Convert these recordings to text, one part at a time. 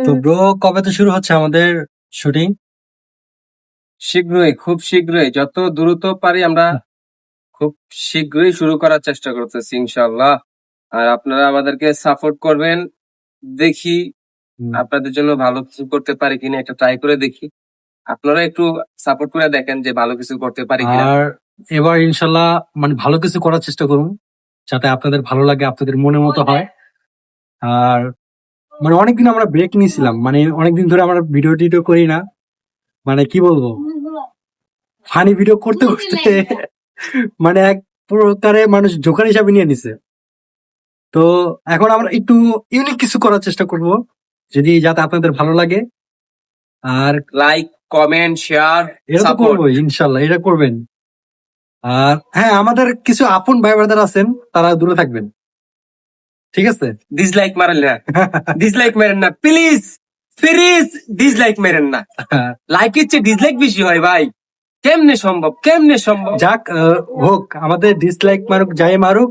তো ব্রো, কবে তো শুরু হচ্ছে আমাদের শুটিং? শীঘ্রই, খুব শীঘ্রই, যত দ্রুত পারি আমরা খুব শীঘ্রই শুরু করার চেষ্টা করতেছি ইনশাআল্লাহ। আর আপনারা আমাদেরকে সাপোর্ট করবেন, দেখি আপনাদের জন্য ভালো কিছু করতে পারি কিনা, এটা ট্রাই করে দেখি। আপনারা একটু সাপোর্ট করে দেখেন যে ভালো কিছু করতে পারি কিনা। আর এবার ইনশাল্লাহ মানে ভালো কিছু করার চেষ্টা করুন, যাতে আপনাদের ভালো লাগে, আপনাদের মনের মতো হয়। আর মানে অনেকদিন আমরা ব্রেক নিয়েছিলাম, মানে অনেকদিন ধরে আমরা ভিডিও টিডিও করি না, মানে কি বলবো, ফানি ভিডিও করতে করতে মানে এক প্রকারে মানুষ জোকার হিসাবে নিয়ে নিছে। তো এখন আমরা একটু ইউনিক কিছু করার চেষ্টা করব, যদি যাতে আপনাদের ভালো লাগে। আর লাইক, কমেন্ট, শেয়ার, এটা তো সাপোর্ট। করবোই ইনশাল্লাহ, এটা করবেন। আর হ্যাঁ, আমাদের কিছু আপন ভাই ব্রাদার আছেন, তারা দূরে থাকবেন, ঠিক আছে? ডিসলাইক মারেন না, ডিসলাইক মেরেন না প্লিজ, প্লিজ ডিসলাইক মেরেন না। লাইকের চেয়ে ডিসলাইক বেশি হয় ভাই, কেমনে সম্ভব, কেমনে সম্ভব? যাক, হোক, আমাদের ডিসলাইক মারুক যাই মারুক,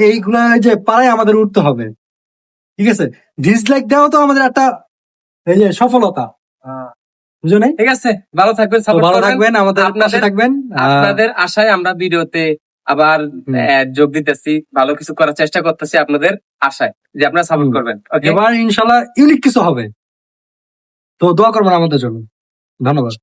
এইগুলা যে পাড়ায় আমাদের উঠতে হবে, ঠিক আছে? ডিসলাইক দেওয়া তো আমাদের একটা এই যে সফলতা, বুঝো নাই? ঠিক আছে, ভালো থাকবেন, তো সাপোর্ট ভালো করবেন। থাকবেন, আমাদের পাশে আপনাদের থাকবেন। আপনাদের আশায় আমরা ভিডিওতে আবার যোগ দিতেছি, ভালো কিছু করার চেষ্টা করতেছি আপনাদের আশায় যে আপনারা সাপোর্ট করবেন। ওকে, এবার ইনশাল্লাহ ইউনিক কিছু হবে, তো দোয়া করবেন আমাদের জন্য। ধন্যবাদ।